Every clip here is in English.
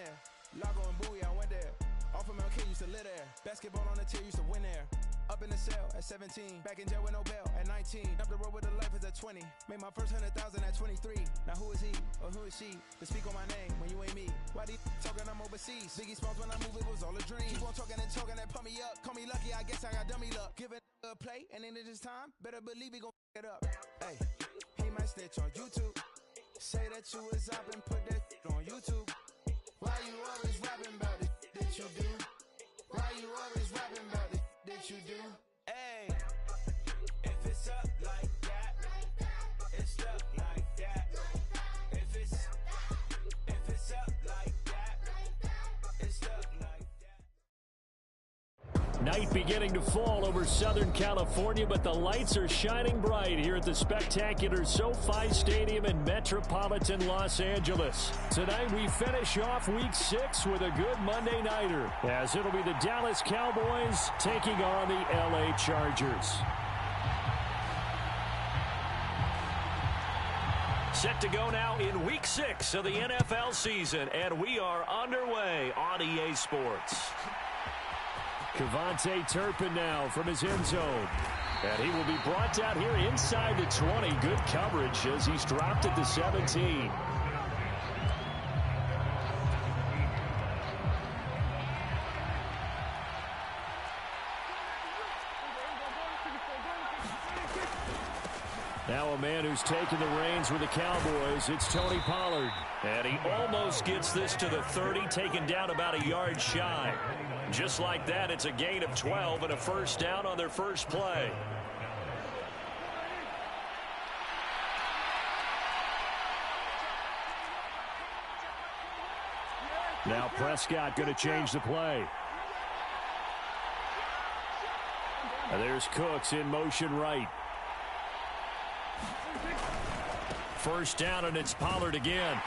there. Lago and Bowie, I went there. Off of MLK, used to live there. Basketball on the tier, used to win there. Up in the cell at 17. Back in jail with no bail at 19. Up the road with a life is at 20. Made my first 100,000 at 23. Now who is he or who is she to speak on my name when you ain't me? Why these talking I'm overseas? Biggie Smalls when I move, it was all a dream. Keep on talking and talking that pump me up. Call me lucky, I guess I got dummy luck. Give it a play and then it's time. Better believe he gon' it up. Hey, he might snitch on YouTube. Say that you was up and put that on YouTube. Why you always rapping about it that you do? Why you always rapping about it that you do? Hey, if it's up like that, it's up like that. If it's up like that, it's up like that. Night beginning to fall over Southern California, but the lights are shining bright here at the spectacular SoFi Stadium in metropolitan Los Angeles. Tonight we finish off Week 6 with a good Monday nighter, as it'll be the Dallas Cowboys taking on the LA Chargers. Set to go now in Week 6 of the NFL season, and we are underway on EA Sports. KaVontae Turpin now from his end zone. And he will be brought down here inside the 20. Good coverage as he's dropped at the 17. Now a man who's taken the reins with the Cowboys, it's Tony Pollard. And he almost gets this to the 30, taken down about a yard shy. Just like that, it's a gain of 12 and a first down on their first play. Now Prescott going to change the play. And there's Cooks in motion right. First down, and it's Pollard again.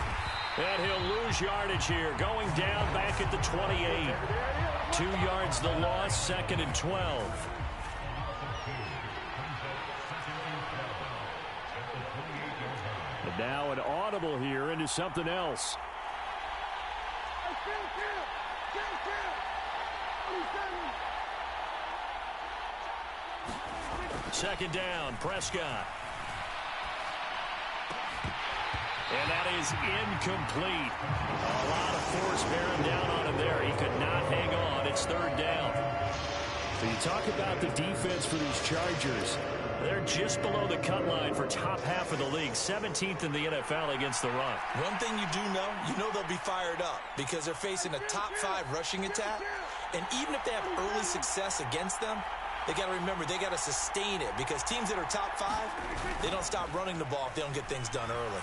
And he'll lose yardage here. Going down back at the 28. 2 yards the loss, second and 12. And now an audible here into something else. Second down, Prescott. And that is incomplete. A lot of force bearing down on him there. He could not hang on. It's third down. So you talk about the defense for these Chargers. They're just below the cut line for top half of the league. 17th in the NFL against the run. One thing you do know they'll be fired up because they're facing a top 5 rushing attack. And even if they have early success against them, they got to remember they got to sustain it because teams that are top 5, they don't stop running the ball if they don't get things done early.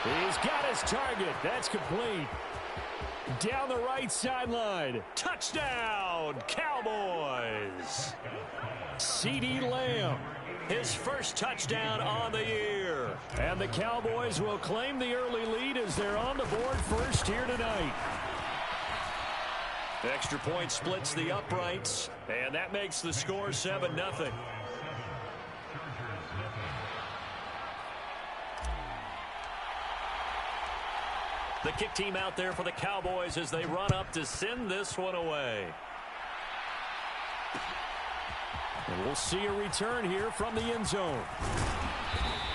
He's got his target. That's complete. Down the right sideline. Touchdown, Cowboys. CeeDee Lamb, his first touchdown on the year. And the Cowboys will claim the early lead as they're on the board first here tonight. Extra point splits the uprights, and that makes the score 7-0. The kick team out there for the Cowboys as they run up to send this one away. And we'll see a return here from the end zone.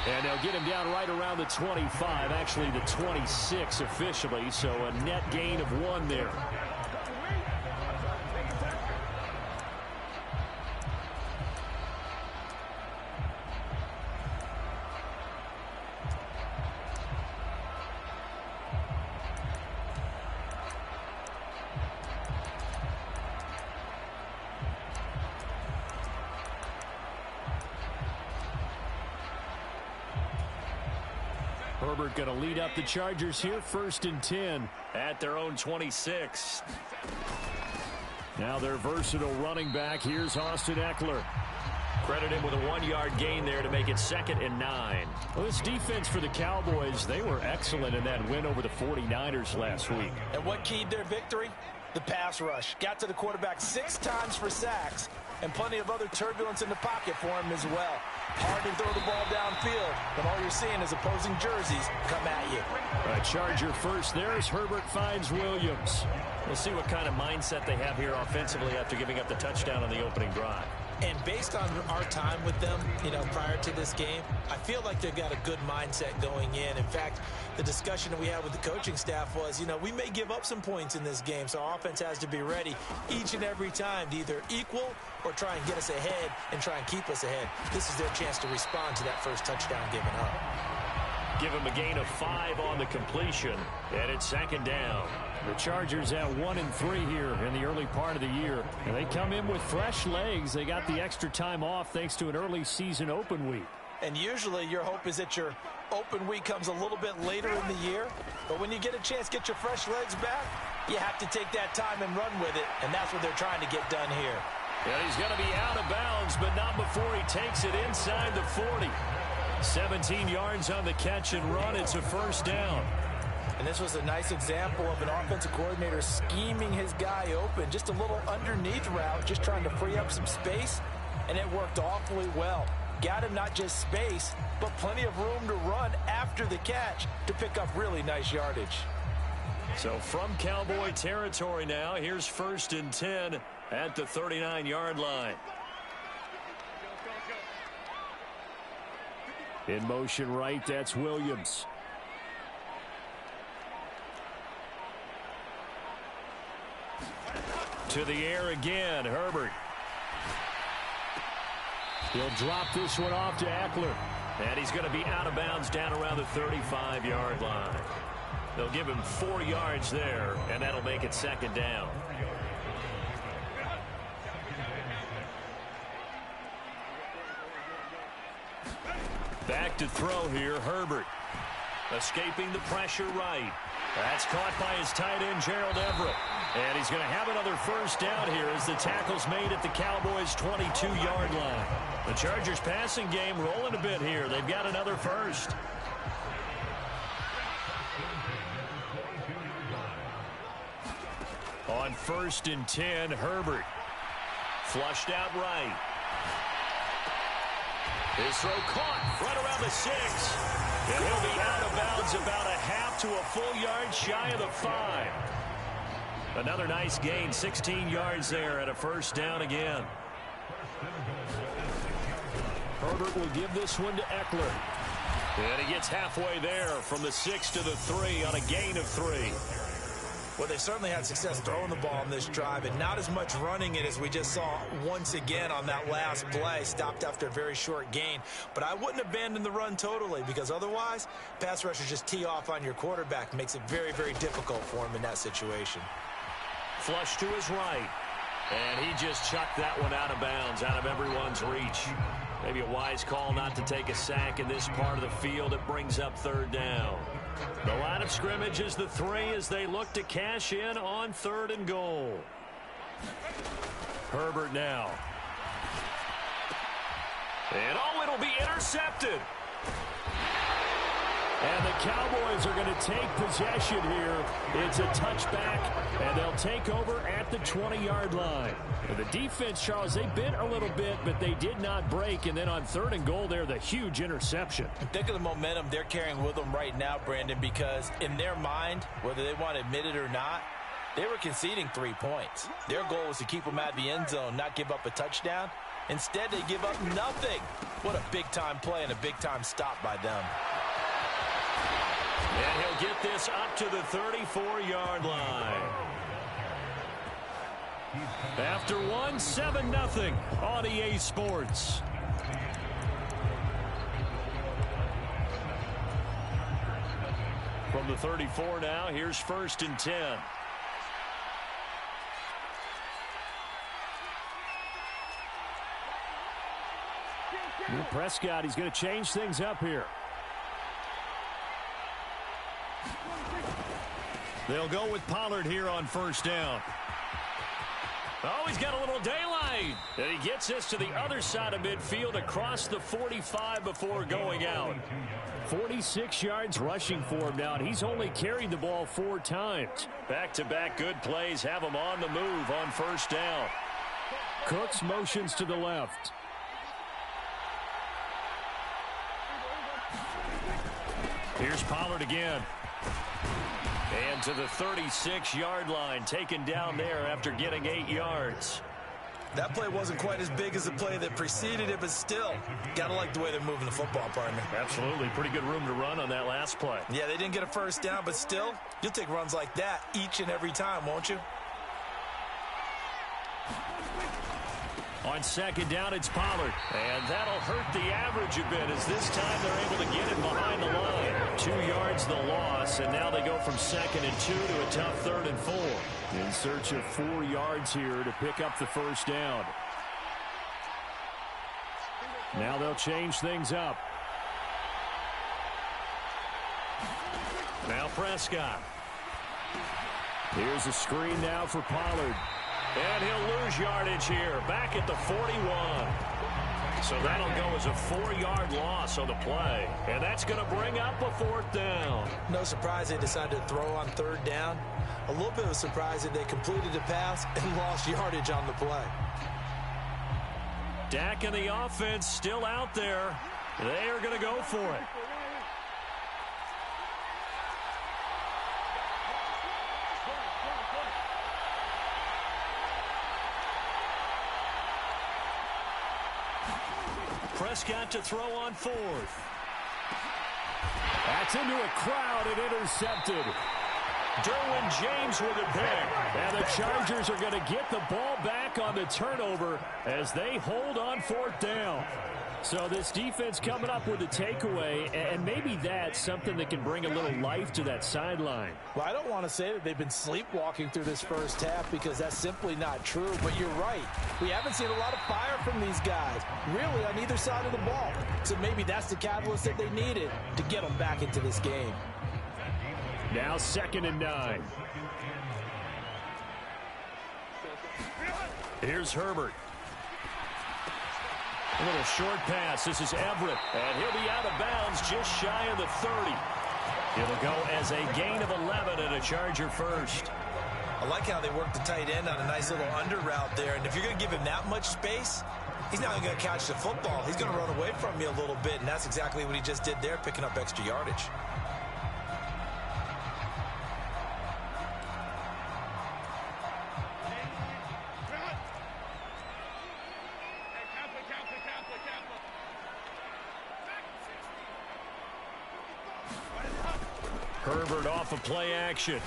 And they'll get him down right around the 25, actually the 26 officially, so a net gain of 1 there. Herbert going to lead up the Chargers here, 1st and 10 at their own 26. Now their versatile running back, here's Austin Eckler. Credit him with a 1-yard gain there to make it 2nd and 9. Well, this defense for the Cowboys, they were excellent in that win over the 49ers last week. And what keyed their victory? The pass rush. Got to the quarterback 6 times for sacks, and plenty of other turbulence in the pocket for him as well. Hard to throw the ball downfield when all you're seeing is opposing jerseys come at you. A Charger first there as Herbert finds Williams. We'll see what kind of mindset they have here offensively after giving up the touchdown on the opening drive. And based on our time with them, prior to this game, I feel like they've got a good mindset going in. In fact, the discussion that we had with the coaching staff was, we may give up some points in this game, so our offense has to be ready each and every time to either equal or try and get us ahead and try and keep us ahead. This is their chance to respond to that first touchdown given up. Give him a gain of 5 on the completion, and it's second down. The Chargers at 1-3 here in the early part of the year, and they come in with fresh legs. They got the extra time off thanks to an early season open week. And usually your hope is that your open week comes a little bit later in the year, but when you get a chance to get your fresh legs back, you have to take that time and run with it, and that's what they're trying to get done here. And he's going to be out of bounds, but not before he takes it inside the 40. 17 yards on the catch and run. It's a first down. And this was a nice example of an offensive coordinator scheming his guy open. Just a little underneath route, just trying to free up some space, and it worked awfully well. Got him not just space, but plenty of room to run after the catch to pick up really nice yardage. So from Cowboy territory now, here's 1st and 10 at the 39-yard line. In motion right, that's Williams. To the air again, Herbert. He'll drop this one off to Eckler. And he's going to be out of bounds down around the 35-yard line. They'll give him 4 yards there, and that'll make it second down. Back to throw here, Herbert. Escaping the pressure right. That's caught by his tight end, Gerald Everett. And he's going to have another first down here as the tackle's made at the Cowboys' 22-yard line. The Chargers passing game rolling a bit here. They've got another first. On 1st and 10, Herbert. Flushed out right. His throw caught right around the 6. And he'll be out of bounds about a half to a full yard shy of the 5. Another nice gain, 16 yards there at a first down again. Herbert will give this one to Eckler. And he gets halfway there from the 6 to the 3 on a gain of 3. Well, they certainly had success throwing the ball on this drive, and not as much running it as we just saw once again on that last play. Stopped after a very short gain. But I wouldn't abandon the run totally, because otherwise, pass rushers just tee off on your quarterback. Makes it very, very difficult for him in that situation. Flush to his right. And he just chucked that one out of bounds, out of everyone's reach. Maybe a wise call not to take a sack in this part of the field. It brings up 3rd down. The line of scrimmage is the 3 as they look to cash in on 3rd and goal. Herbert now. And it'll be intercepted. And the Cowboys are going to take possession here. It's a touchback, and they'll take over at the 20-yard line. And the defense, Charles, they bit a little bit, but they did not break. And then on 3rd and goal there, the huge interception. Think of the momentum they're carrying with them right now, Brandon, because in their mind, whether they want to admit it or not, they were conceding 3 points. Their goal was to keep them out of the end zone, not give up a touchdown. Instead, they give up nothing. What a big-time play and a big-time stop by them. And he'll get this up to the 34-yard line. After 7-0 on EA Sports. From the 34 now, here's 1st and 10. Prescott, he's going to change things up here. They'll go with Pollard here on 1st down. Oh, he's got a little daylight. And he gets this to the other side of midfield across the 45 before going out. 46 yards rushing for him now, and he's only carried the ball 4 times. Back-to-back good plays have him on the move on 1st down. Cooks motions to the left. Here's Pollard again. And to the 36-yard line, taken down there after getting 8 yards. That play wasn't quite as big as the play that preceded it, but still, gotta like the way they're moving the football, partner. Absolutely. Pretty good room to run on that last play. Yeah, they didn't get a first down, but still, you'll take runs like that each and every time, won't you? On second down, it's Pollard. And that'll hurt the average a bit as this time they're able to get him behind the line. 2 yards the loss, and now they go from 2nd and 2 to a tough 3rd and 4. In search of 4 yards here to pick up the first down. Now they'll change things up. Now Prescott. Here's a screen now for Pollard. And he'll lose yardage here, back at the 41. So that'll go as a 4-yard loss on the play. And that's going to bring up a 4th down. No surprise they decided to throw on 3rd down. A little bit of a surprise that they completed the pass and lost yardage on the play. Dak and the offense still out there. They are going to go for it. Prescott to throw on 4th. That's into a crowd and intercepted. Derwin James with a pick. And the Chargers are going to get the ball back on the turnover as they hold on 4th down. So this defense coming up with a takeaway, and maybe that's something that can bring a little life to that sideline. Well, I don't want to say that they've been sleepwalking through this first half because that's simply not true, but you're right. We haven't seen a lot of fire from these guys, really on either side of the ball. So maybe that's the catalyst that they needed to get them back into this game. Now 2nd and 9. Here's Herbert. A little short pass. This is Everett. And he'll be out of bounds just shy of the 30. It'll go as a gain of 11 and a Charger first. I like how they work the tight end on a nice little under route there. And if you're going to give him that much space, he's not going to catch the football. He's going to run away from you a little bit. And that's exactly what he just did there, picking up extra yardage. Herbert off of play action.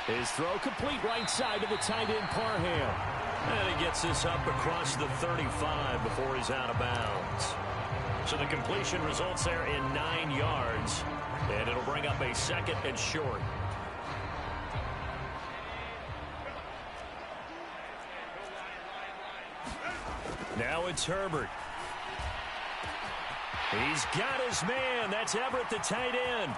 His throw complete right side to the tight end Parham. And he gets this up across the 35 before he's out of bounds. So the completion results there in 9 yards. And it'll bring up a 2nd and short. Now it's Herbert. He's got his man. That's Everett, the tight end.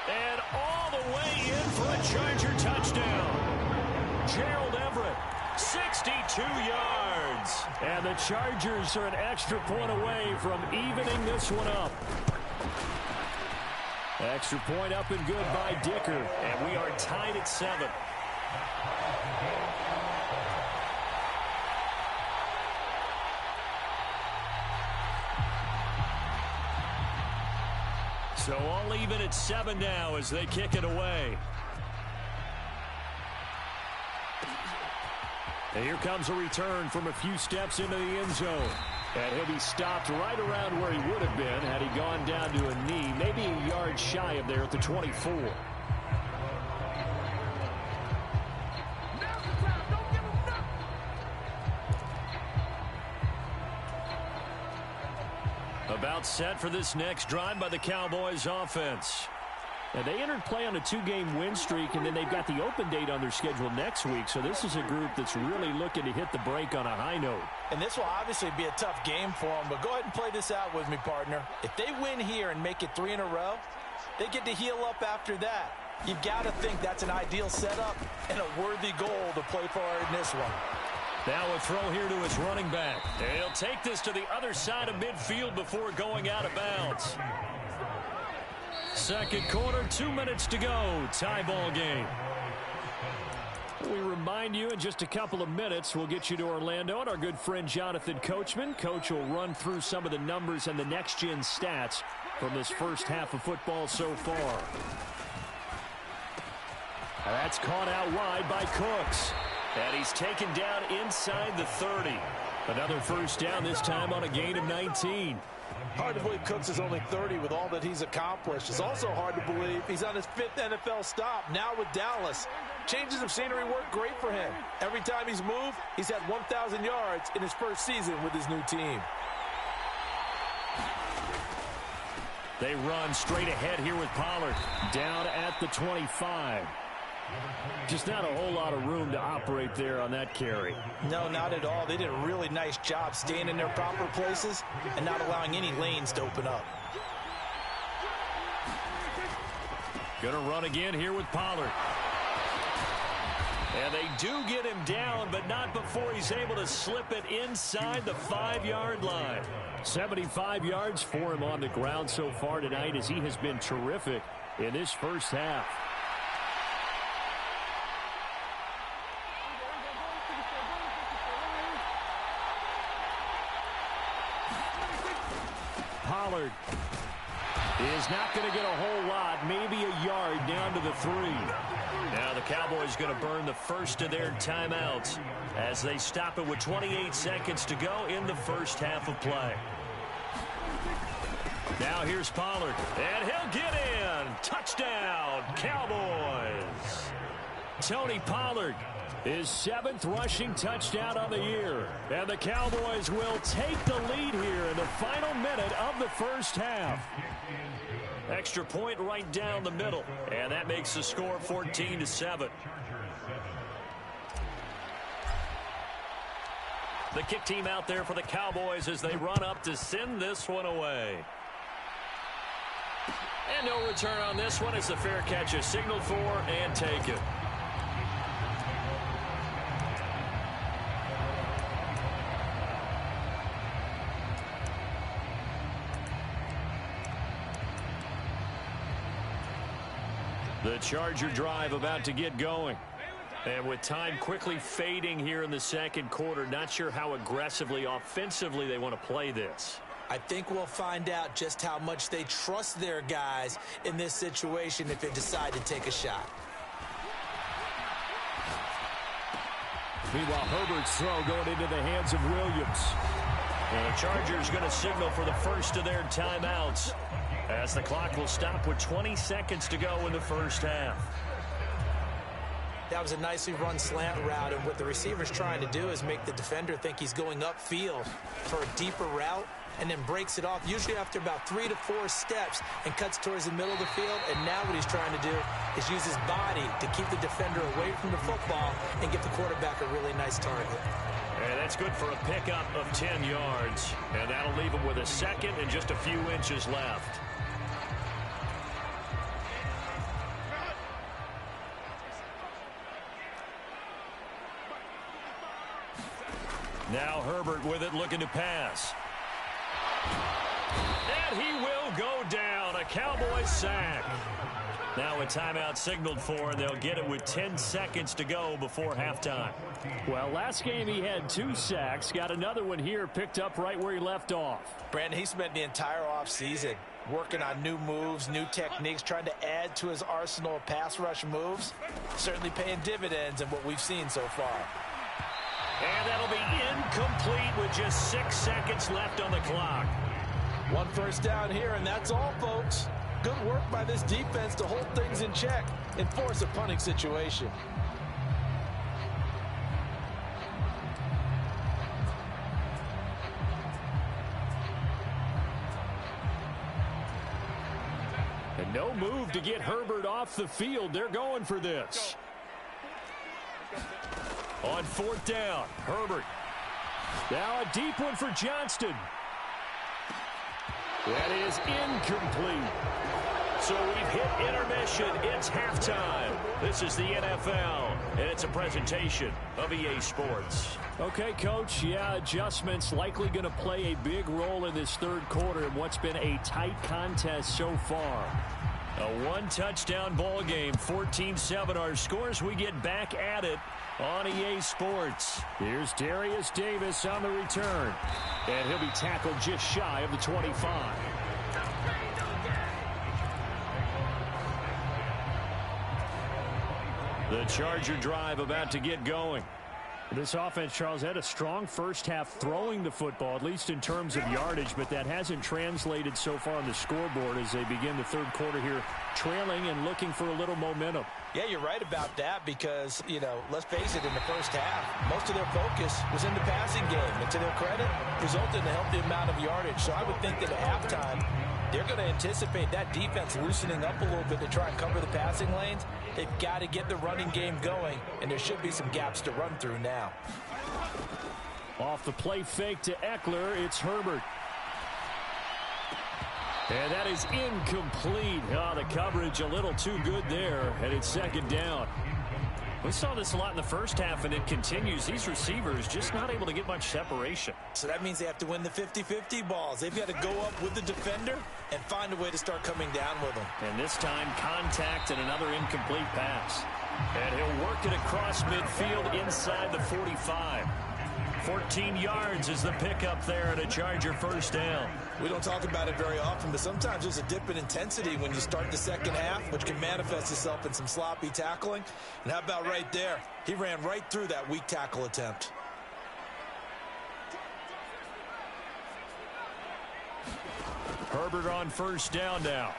And all the way in for a Charger touchdown. Gerald Everett, 62 yards. And the Chargers are an extra point away from evening this one up. Extra point up and good by Dicker. And we are tied at 7. So all even at 7 now as they kick it away. And here comes a return from a few steps into the end zone. And he'll be stopped right around where he would have been had he gone down to a knee, maybe a yard shy of there at the 24. About set for this next drive by the Cowboys offense. And they entered play on a 2-game win streak, and then they've got the open date on their schedule next week. So this is a group that's really looking to hit the break on a high note. And this will obviously be a tough game for them, but go ahead and play this out with me, partner. If they win here and make it 3 in a row, they get to heal up after that. You've got to think that's an ideal setup and a worthy goal to play for in this one. Now a throw here to his running back. And he'll take this to the other side of midfield before going out of bounds. Second quarter, 2 minutes to go. Tie ball game. We remind behind you in just a couple of minutes. We'll get you to Orlando, and our good friend Jonathan Coachman. Coach will run through some of the numbers and the next-gen stats from this first half of football so far. That's caught out wide by Cooks. And he's taken down inside the 30. Another first down, this time on a gain of 19. Hard to believe Cooks is only 30 with all that he's accomplished. It's also hard to believe he's on his 5th NFL stop, now with Dallas. Changes of scenery work great for him. Every time he's moved, he's had 1,000 yards in his first season with his new team. They run straight ahead here with Pollard. Down at the 25. Just not a whole lot of room to operate there on that carry. No, not at all. They did a really nice job staying in their proper places and not allowing any lanes to open up. Going to run again here with Pollard. And they do get him down, but not before he's able to slip it inside the 5-yard line. 75 yards for him on the ground so far tonight, as he has been terrific in this first half. Pollard is not going to get a whole lot, maybe a yard down to the 3. Now the Cowboys going to burn the first of their timeouts as they stop it with 28 seconds to go in the first half of play. Now here's Pollard, and he'll get in. Touchdown, Cowboys. Tony Pollard, his 7th rushing touchdown on the year. And the Cowboys will take the lead here in the final minute of the first half. Extra point right down the middle, and that makes the score 14-7. The kick team out there for the Cowboys as they run up to send this one away. And no return on this one as the fair catch is signaled for and taken. The Charger drive about to get going. And with time quickly fading here in the second quarter, not sure how aggressively, offensively they want to play this. I think we'll find out just how much they trust their guys in this situation if they decide to take a shot. Meanwhile, Herbert's throw going into the hands of Williams. And the Chargers going to signal for the first of their timeouts, as the clock will stop with 20 seconds to go in the first half. That was a nicely run slant route, and what the receiver's trying to do is make the defender think he's going upfield for a deeper route, and then breaks it off, usually after about 3 to 4 steps, and cuts towards the middle of the field. And now what he's trying to do is use his body to keep the defender away from the football and give the quarterback a really nice target. And that's good for a pickup of 10 yards. And that'll leave him with a second and just a few inches left. Now Herbert with it, looking to pass. And he will go down. A Cowboys sack. Now a timeout signaled for, and they'll get it with 10 seconds to go before halftime. Well, last game he had 2 sacks. Got another one here, picked up right where he left off. Brandon, he spent the entire offseason working on new moves, new techniques, trying to add to his arsenal of pass rush moves. Certainly paying dividends in what we've seen so far. And that'll be incomplete with just 6 seconds left on the clock. 1 first down here, and that's all, folks. Good work by this defense to hold things in check and force a punting situation. And no move to get Herbert off the field. They're going for this. On 4th down, Herbert. Now a deep one for Johnston. That is incomplete. So we've hit intermission. It's halftime. This is the NFL, and it's a presentation of EA Sports. Okay, Coach, yeah, adjustments likely going to play a big role in this third quarter in what's been a tight contest so far. A 1-touchdown ball game, 14-7 our scores. We get back at it on EA Sports. Here's Darius Davis on the return. And he'll be tackled just shy of the 25. The Charger drive about to get going. This offense, Charles, had a strong first half throwing the football, at least in terms of yardage, but that hasn't translated so far on the scoreboard as they begin the third quarter here, trailing and looking for a little momentum. Yeah, you're right about that because, let's face it, in the first half, most of their focus was in the passing game. And to their credit, resulted in a healthy amount of yardage. So I would think that at halftime, they're going to anticipate that defense loosening up a little bit to try and cover the passing lanes. They've got to get the running game going, and there should be some gaps to run through now. Off the play fake to Eckler, it's Herbert. And that is incomplete. Oh, the coverage a little too good there, and it's second down. We saw this a lot in the first half, and it continues. These receivers just not able to get much separation. So that means they have to win the 50-50 balls. They've got to go up with the defender and find a way to start coming down with them. And this time, contact and another incomplete pass. And he'll work it across midfield inside the 45. 14 yards is the pickup there at a Charger first down. We don't talk about it very often, but sometimes there's a dip in intensity when you start the second half, which can manifest itself in some sloppy tackling. And how about right there? He ran right through that weak tackle attempt. Herbert on first down now.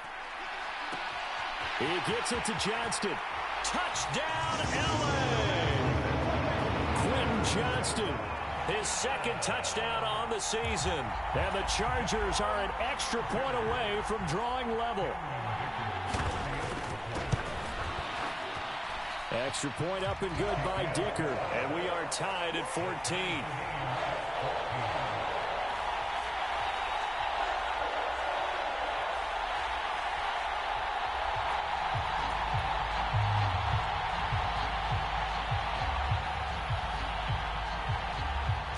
He gets it to Johnston. Touchdown, LA! Quentin Johnston, his second touchdown on the season. And the Chargers are an extra point away from drawing level. Extra point up and good by Dicker. And we are tied at 14.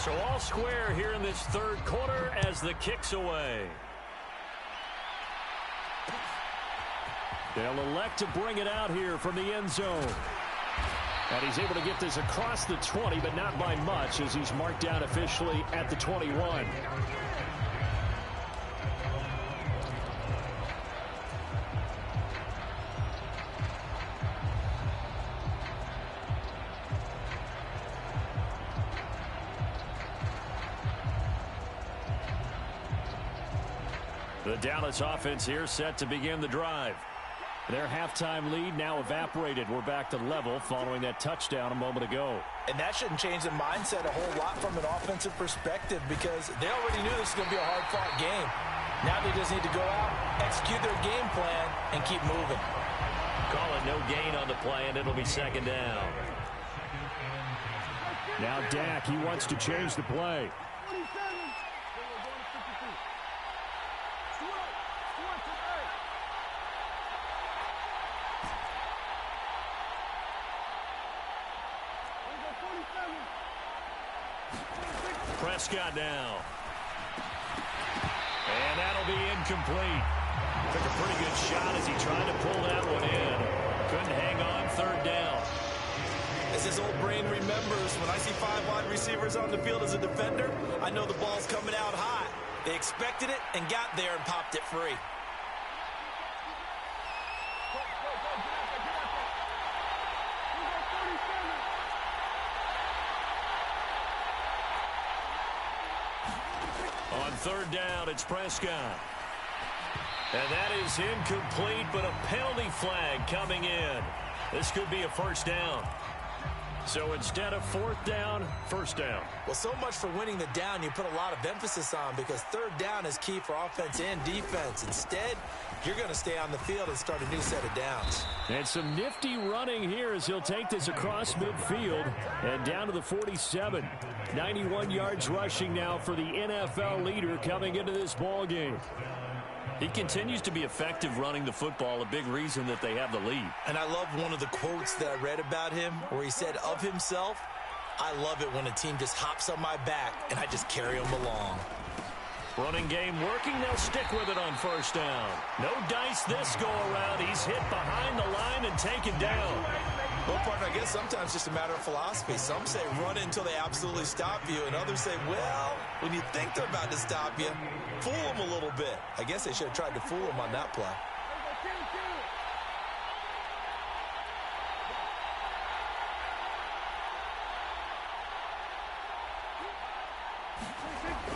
So all square here in this third quarter as the kick's away. They'll elect to bring it out here from the end zone. And he's able to get this across the 20, but not by much as he's marked down officially at the 21. The Dallas offense here set to begin the drive. Their halftime lead now evaporated. We're back to level following that touchdown a moment ago. And that shouldn't change the mindset a whole lot from an offensive perspective because they already knew this was going to be a hard-fought game. Now they just need to go out, execute their game plan, and keep moving. Call it no gain on the play, and it'll be second down. Now Dak, he wants to change the play. Prescott now. And that'll be incomplete. Took a pretty good shot as he tried to pull that one in. Couldn't hang on third down. As his old brain remembers, when I see 5 wide receivers on the field as a defender, I know the ball's coming out high. They expected it and got there and popped it free. On third down, it's Prescott. And that is incomplete, but a penalty flag coming in. This could be a first down. So instead of fourth down, first down. Well, so much for winning the down you put a lot of emphasis on because third down is key for offense and defense. Instead, you're going to stay on the field and start a new set of downs. And some nifty running here as he'll take this across midfield and down to the 47. 91 yards rushing now for the NFL leader coming into this ball game. He continues to be effective running the football, a big reason that they have the lead. And I love one of the quotes that I read about him where he said of himself, I love it when a team just hops on my back and I just carry them along. Running game working, they'll stick with it on first down. No dice this go around. He's hit behind the line and taken down. Well, partner, I guess sometimes it's just a matter of philosophy. Some say run it until they absolutely stop you, and others say, well, when you think they're about to stop you, fool them a little bit. I guess they should have tried to fool them on that play.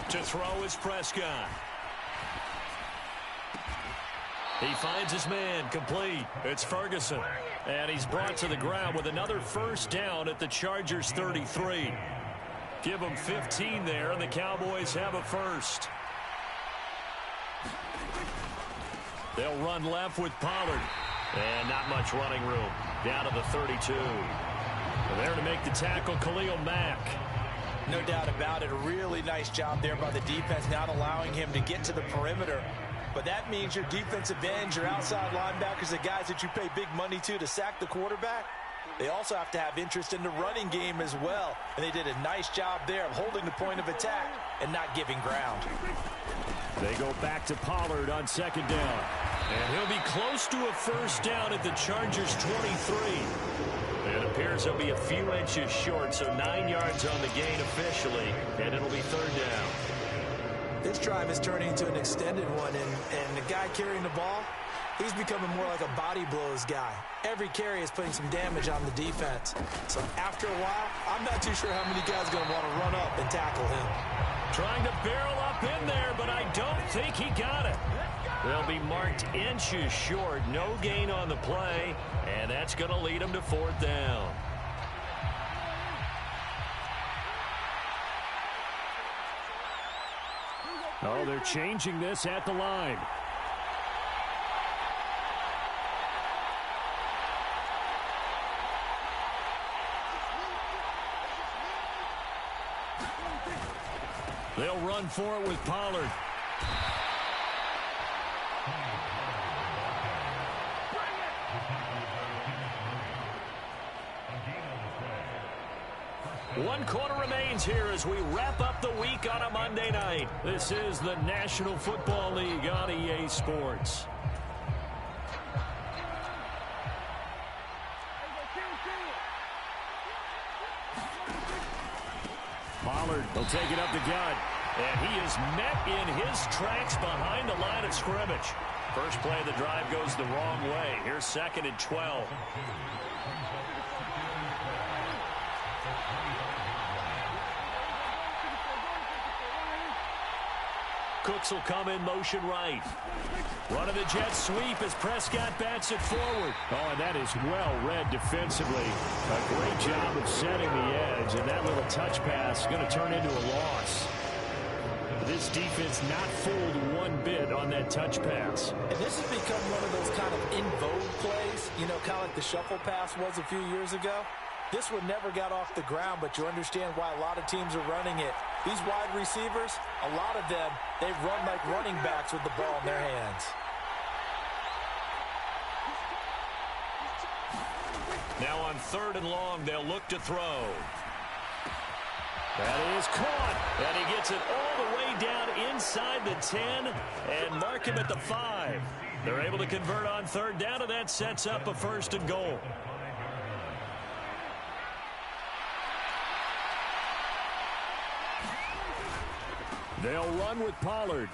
To throw is Prescott. He finds his man, complete. It's Ferguson. And he's brought to the ground with another first down at the Chargers' 33. Give them 15 there, and the Cowboys have a first. They'll run left with Pollard. And not much running room. Down to the 32. There to make the tackle, Khalil Mack. No doubt about it. A really nice job there by the defense, not allowing him to get to the perimeter. But that means your defensive ends, your outside linebackers, the guys that you pay big money to sack the quarterback, they also have to have interest in the running game as well. And they did a nice job there of holding the point of attack and not giving ground. They go back to Pollard on second down. And he'll be close to a first down at the Chargers' 23. It appears he'll be a few inches short, so 9 yards on the gain officially, and it'll be third down. This drive is turning into an extended one, and the guy carrying the ball, he's becoming more like a body blows guy. Every carry is putting some damage on the defense. So after a while, I'm not too sure how many guys are going to want to run up and tackle him. Trying to barrel up in there, but I don't think he got it. They'll be marked inches short. No gain on the play, and that's going to lead them to fourth down. Oh, they're changing this at the line. They'll run for it with Pollard. One quarter remains here as we wrap up the week on a Monday night. This is the National Football League on EA Sports. Pollard will take it up the gut. And he is met in his tracks behind the line of scrimmage. First play of the drive goes the wrong way. Here's second and 12. Cooks will come in motion right. Running the jet sweep as Prescott bats it forward. Oh, and that is well read defensively. A great job of setting the edge, and that little touch pass is going to turn into a loss. This defense not fooled one bit on that touch pass. And this has become one of those kind of in vogue plays, you know, kind of like the shuffle pass was a few years ago. This one never got off the ground, but you understand why a lot of teams are running it. These wide receivers, a lot of them, they run like running backs with the ball in their hands. Now on third and long, they'll look to throw. That is caught. And he gets it all the way down inside the 10 and mark him at the 5. They're able to convert on third down, and that sets up a first and goal. They'll run with Pollard.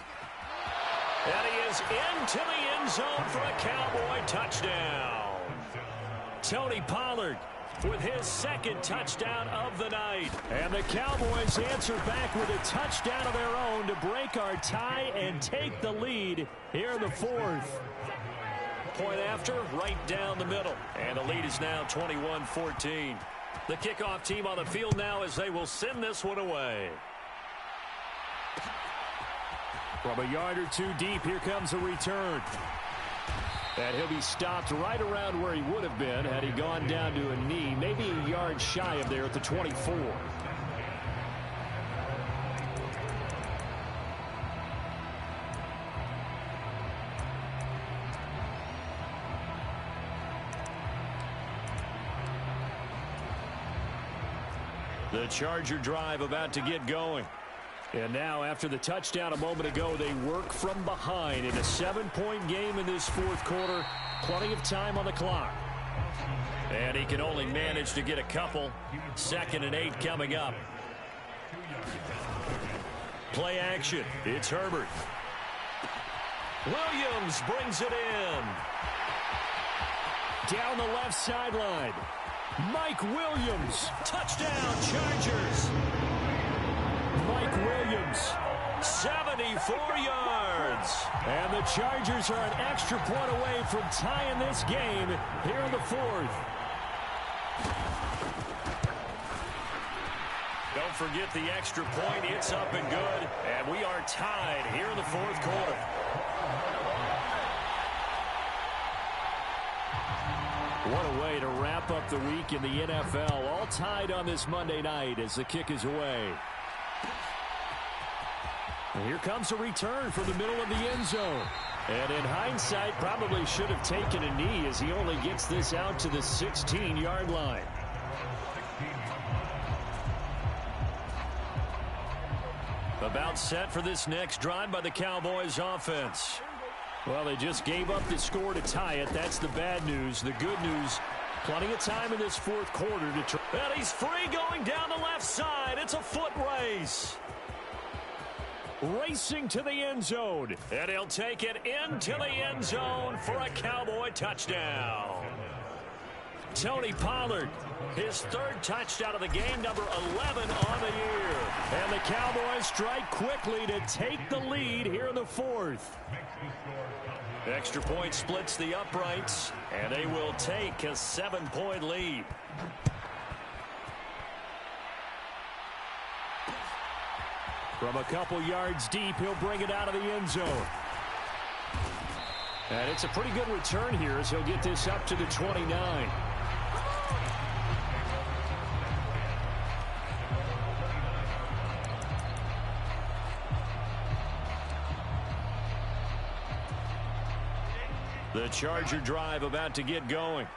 And he is into the end zone for a Cowboy touchdown. Tony Pollard with his second touchdown of the night. And the Cowboys answer back with a touchdown of their own to break our tie and take the lead here in the fourth. Point after, right down the middle. And the lead is now 21-14. The kickoff team on the field now as they will send this one away. From a yard or two deep, here comes a return. And he'll be stopped right around where he would have been had he gone down to a knee, maybe a yard shy of there at the 24. The Charger drive about to get going. And now, after the touchdown a moment ago, they work from behind in a 7-point game in this fourth quarter. Plenty of time on the clock. And he can only manage to get a couple. 2nd and 8 coming up. Play action. It's Herbert. Williams brings it in. Down the left sideline. Mike Williams. Touchdown, Chargers. Mike Williams. 74 yards. And the Chargers are an extra point away from tying this game here in the 4th. Don't forget the extra point. It's up and good. And we are tied here in the 4th quarter. What a way to wrap up the week in the NFL. All tied on this Monday night as the kick is away. And here comes a return from the middle of the end zone. And in hindsight, probably should have taken a knee as he only gets this out to the 16-yard line. About set for this next drive by the Cowboys offense. Well, they just gave up the score to tie it. That's the bad news. The good news, plenty of time in this 4th quarter to try. And he's free going down the left side. It's a foot race. Racing to the end zone. And he'll take it into the end zone for a Cowboy touchdown. Tony Pollard, his 3rd touchdown of the game, number 11 on the year. And the Cowboys strike quickly to take the lead here in the 4th. Extra point splits the uprights, and they will take a 7-point lead. From a couple yards deep, he'll bring it out of the end zone. And it's a pretty good return here as he'll get this up to the 29. The Charger drive about to get going.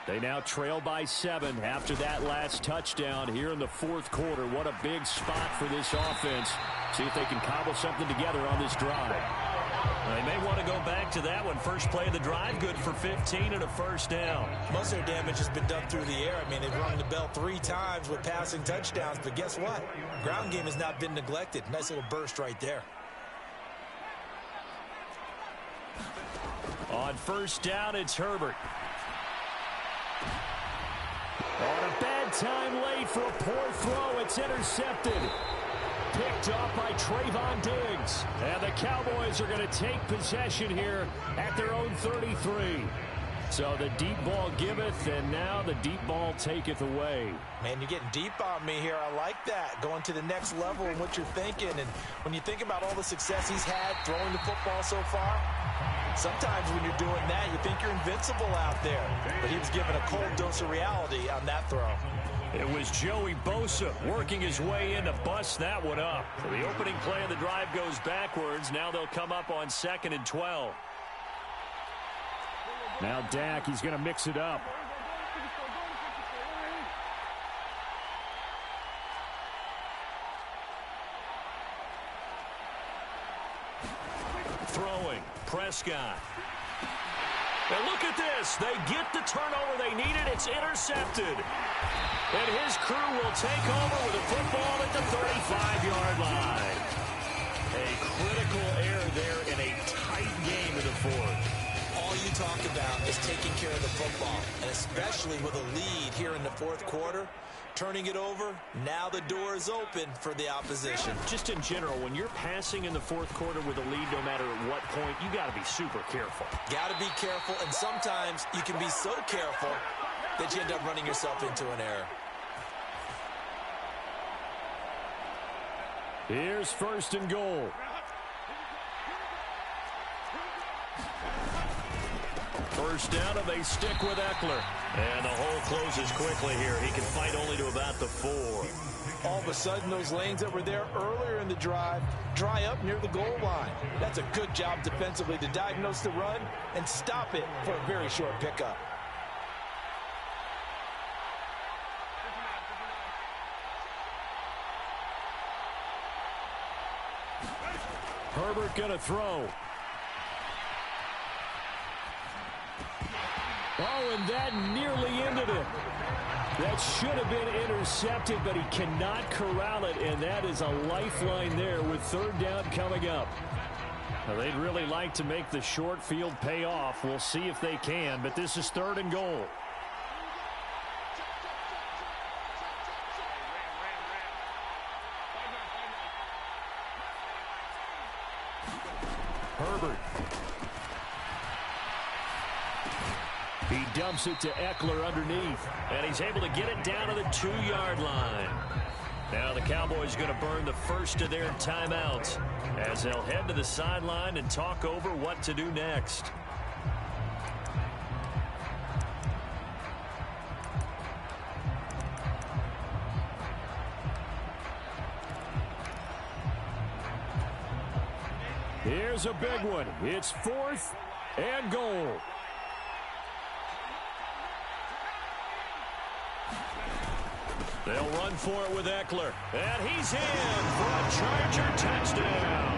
They now trail by 7 after that last touchdown here in the 4th quarter. What a big spot for this offense. See if they can cobble something together on this drive. They may want to go back to that one. First play of the drive, good for 15 and a first down. Most of their damage has been done through the air. I mean, they've rung the bell 3 times with passing touchdowns, but guess what? Ground game has not been neglected. Nice little burst right there. On first down, it's Herbert. On a bad time late for a poor throw. It's intercepted. Picked off by Trayvon Diggs. And the Cowboys are going to take possession here at their own 33. So the deep ball giveth, and now the deep ball taketh away. Man, you're getting deep on me here. I like that. Going to the next level in what you're thinking. And when you think about all the success he's had throwing the football so far, sometimes when you're doing that, you think you're invincible out there. But he was given a cold dose of reality on that throw. It was Joey Bosa working his way in to bust that one up. So the opening play of the drive goes backwards. Now they'll come up on 2nd and 12. Now Dak, he's going to mix it up. Throwing, Prescott. And look at this. They get the turnover they needed. It's intercepted. And his crew will take over with a football at the 35-yard line. A critical error there in a tight game in the 4th. All you talk about is taking care of the football, and especially with a lead here in the 4th quarter, turning it over, now the door is open for the opposition. Just in general, when you're passing in the 4th quarter with a lead, no matter at what point, you got to be super careful. Got to be careful, and sometimes you can be so careful that you end up running yourself into an error. Here's 1st and goal. First down, and they stick with Eckler. And the hole closes quickly here. He can fight only to about the 4. All of a sudden, those lanes that were there earlier in the drive dry up near the goal line. That's a good job defensively to diagnose the run and stop it for a very short pickup. Herbert going to throw. Oh, and that nearly ended it. That should have been intercepted, but he cannot corral it, and that is a lifeline there with third down coming up. Now, they'd really like to make the short field pay off. We'll see if they can, but this is 3rd and goal. Herbert. He dumps it to Eckler underneath. And he's able to get it down to the 2-yard line. Now the Cowboys going to burn the first of their timeouts as they'll head to the sideline and talk over what to do next. Here's a big one. It's 4th and goal. They'll run for it with Eckler. And he's in for a Charger touchdown.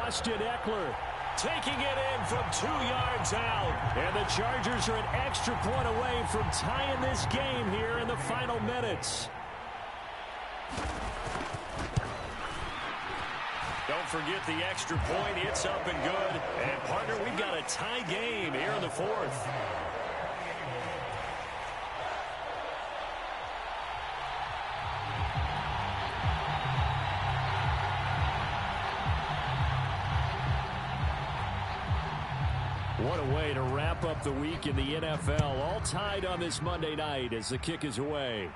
Austin Eckler taking it in from 2 yards out. And the Chargers are an extra point away from tying this game here in the final minutes. Don't forget the extra point. It's up and good. And, partner, we've got a tie game here in the 4th. What a way to wrap up the week in the NFL. All tied on this Monday night as the kick is away.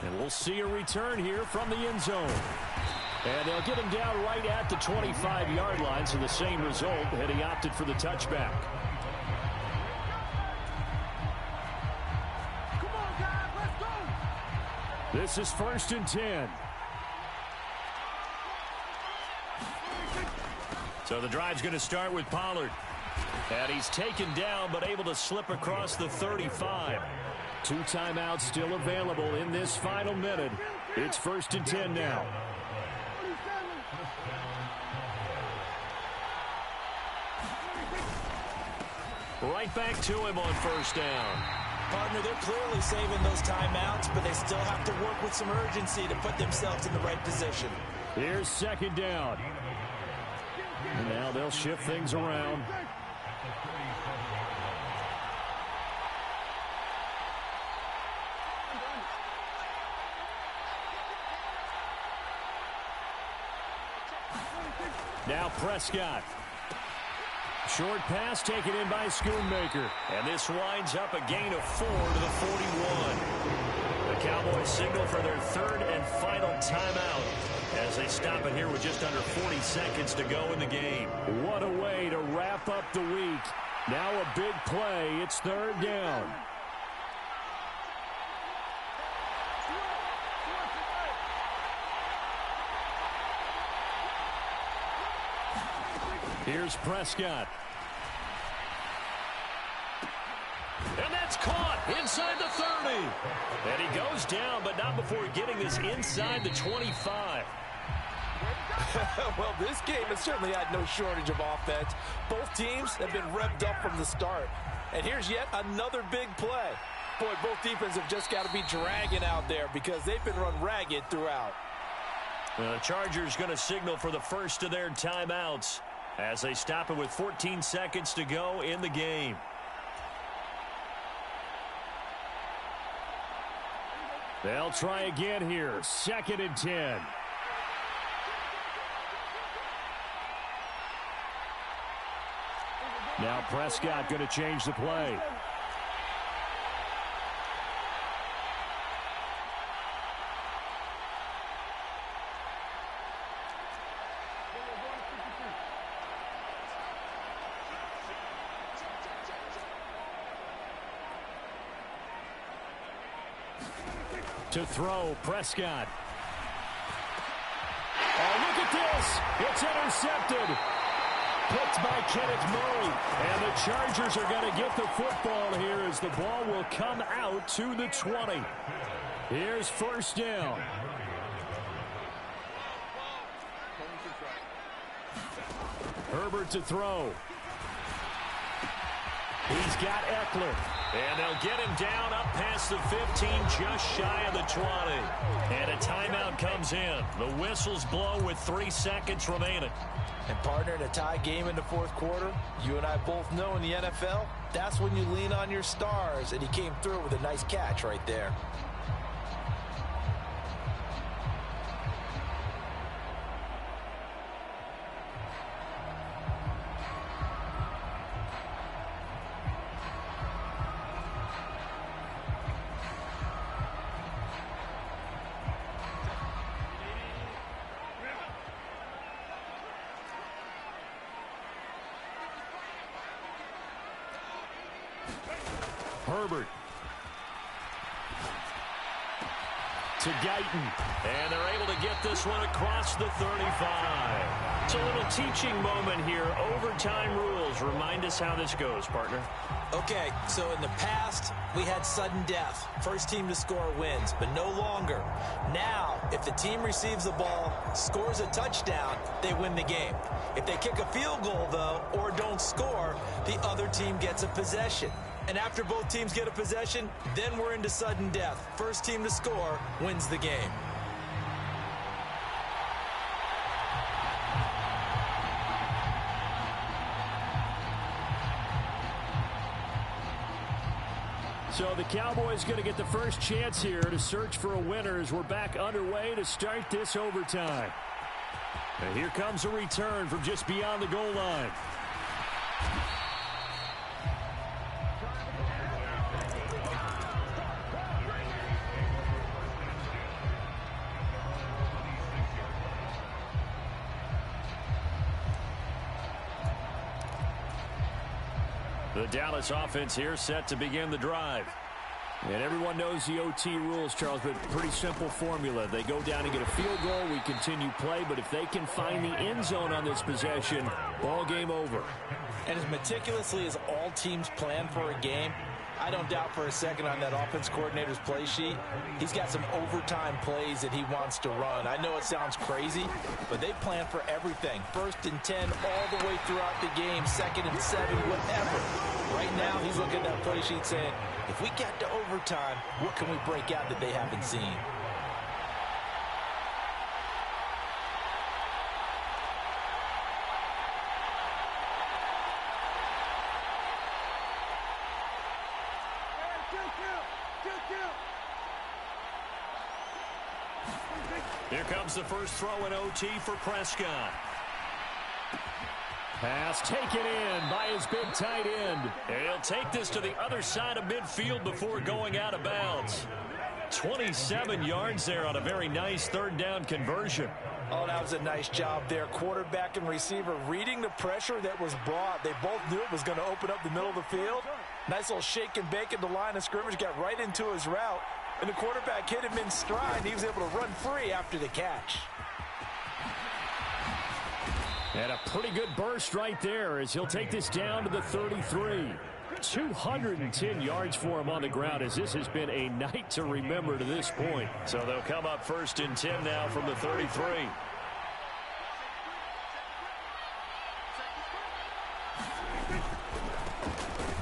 And we'll see a return here from the end zone. And they'll get him down right at the 25-yard line, so the same result had he opted for the touchback. Come on, guys, let's go. This is 1st and 10. So the drive's going to start with Pollard. And he's taken down but able to slip across the 35. 2 timeouts still available in this final minute. It's 1st and 10 now. Right back to him on 1st down. Partner, they're clearly saving those timeouts, but they still have to work with some urgency to put themselves in the right position. Here's 2nd down. And now they'll shift things around. Now Prescott. Short pass taken in by Schoonmaker. And this winds up a gain of 4 to the 41. The Cowboys signal for their 3rd and final timeout as they stop it here with just under 40 seconds to go in the game. What a way to wrap up the week. Now a big play. It's 3rd down. Here's Prescott. And that's caught inside the 30. And he goes down, but not before getting this inside the 25. Well, this game has certainly had no shortage of offense. Both teams have been revved up from the start. And here's yet another big play. Boy, both defenses have just got to be dragging out there because they've been run ragged throughout. The Chargers going to signal for the first of their timeouts as they stop it with 14 seconds to go in the game. They'll try again here. 2nd and 10. Now Prescott going to change the play. To throw, Prescott. Oh, look at this. It's intercepted. Picked by Kenneth Murray. And the Chargers are going to get the football here as the ball will come out to the 20. Here's 1st down. Herbert to throw. He's got Eckler. And they'll get him down up past the 15, just shy of the 20. And a timeout comes in. The whistles blow with 3 seconds remaining. And partner, in a tie game in the fourth quarter, you and I both know in the NFL, that's when you lean on your stars. And he came through with a nice catch right there. Herbert. To Guyton. And they're able to get this one across the 35. It's a little teaching moment here. Overtime rules. Remind us how this goes, partner. Okay, so in the past, we had sudden death. First team to score wins, but no longer. Now, if the team receives the ball, scores a touchdown, they win the game. If they kick a field goal, though, or don't score, the other team gets a possession. And after both teams get a possession, then we're into sudden death. First team to score wins the game. So the Cowboys going to get the first chance here to search for a winner as we're back underway to start this overtime. And here comes a return from just beyond the goal line. The Dallas offense here set to begin the drive. And everyone knows the OT rules, Charles, but pretty simple formula. They go down and get a field goal, we continue play, but if they can find the end zone on this possession, ball game over. And as meticulously as all teams plan for a game, I don't doubt for a second on that offense coordinator's play sheet, he's got some overtime plays that he wants to run. I know it sounds crazy, but they plan for everything. 1st and 10 all the way throughout the game, 2nd and 7, whatever. Right now, he's looking at that play sheet saying, if we get to overtime, what can we break out that they haven't seen? Here comes the first throw in OT for Prescott. Pass taken in by his big tight end. And he'll take this to the other side of midfield before going out of bounds. 27 yards there on a very nice 3rd down conversion. Oh, that was a nice job there. Quarterback and receiver reading the pressure that was brought. They both knew it was going to open up the middle of the field. Nice little shake and bake at the line of scrimmage. Got right into his route. And the quarterback hit him in stride. And he was able to run free after the catch. And a pretty good burst right there as he'll take this down to the 33. 210 yards for him on the ground as this has been a night to remember to this point. So they'll come up 1st and 10 now from the 33.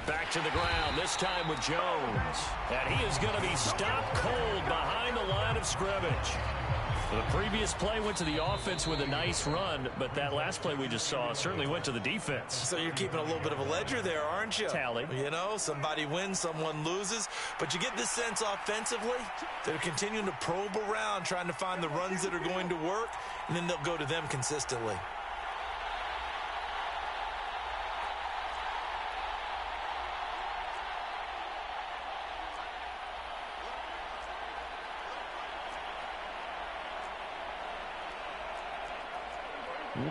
Back to the ground, this time with Jones. And he is going to be stopped cold behind the line of scrimmage. The previous play went to the offense with a nice run, but that last play we just saw certainly went to the defense. So you're keeping a little bit of a ledger there, aren't you? Tally. You know, somebody wins, someone loses. But you get this sense offensively, they're continuing to probe around, trying to find the runs that are going to work, and then they'll go to them consistently.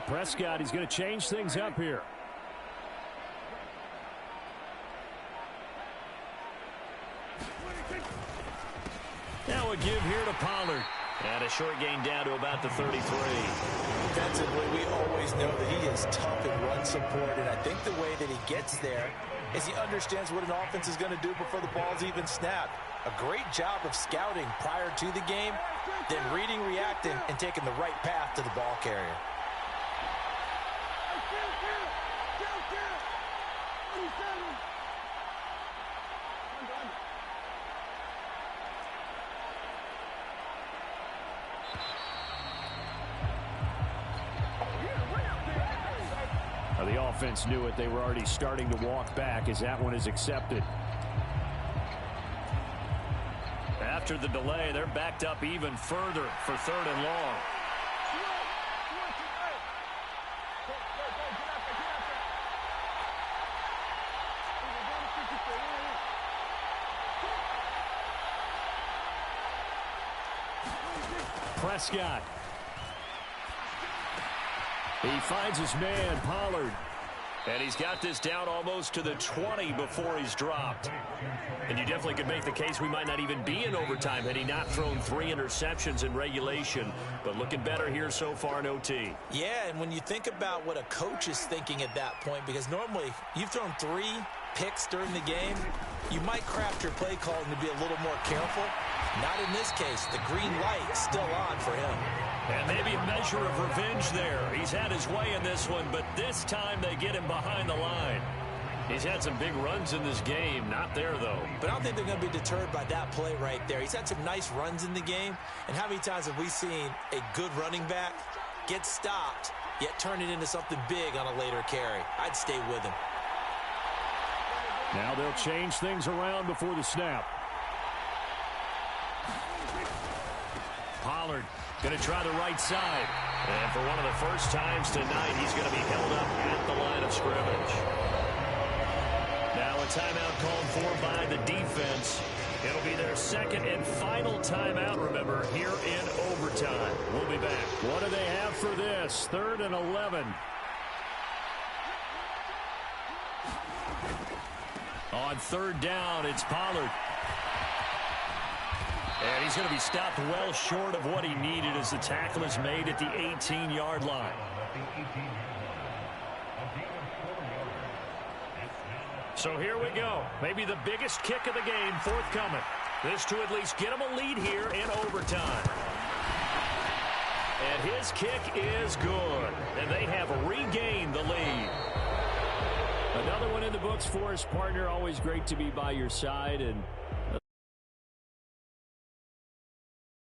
Prescott, he's going to change things up here. Now a give here to Pollard. And a short gain down to about the 33. Defensively, we always know that he is tough in run support, and I think the way that he gets there is he understands what an offense is going to do before the ball's even snapped. A great job of scouting prior to the game, then reading, reacting, and taking the right path to the ball carrier. The offense knew it. They were already starting to walk back as that one is accepted. After the delay, they're backed up even further for 3rd and long. Prescott. He finds his man, Pollard. And he's got this down almost to the 20 before he's dropped. And you definitely could make the case we might not even be in overtime had he not thrown 3 interceptions in regulation. But looking better here so far in OT. Yeah, and when you think about what a coach is thinking at that point, because normally you've thrown 3 picks during the game, you might craft your play calling to be a little more careful. Not in this case. The green light still on for him. And maybe a measure of revenge there. He's had his way in this one, but this time they get him behind the line. He's had some big runs in this game. Not there, though. But I don't think they're going to be deterred by that play right there. He's had some nice runs in the game. And how many times have we seen a good running back get stopped, yet turn it into something big on a later carry? I'd stay with him. Now they'll change things around before the snap. Pollard going to try the right side. And for one of the first times tonight, he's going to be held up at the line of scrimmage. Now a timeout called for by the defense. It'll be their second and final timeout, remember, here in overtime. We'll be back. What do they have for this? 3rd and 11. On 3rd down, it's Pollard. And he's going to be stopped well short of what he needed as the tackle is made at the 18-yard line. So here we go. Maybe the biggest kick of the game forthcoming. This to at least get him a lead here in overtime. And his kick is good. And they have regained the lead. Another one in the books for his partner. Always great to be by your side. And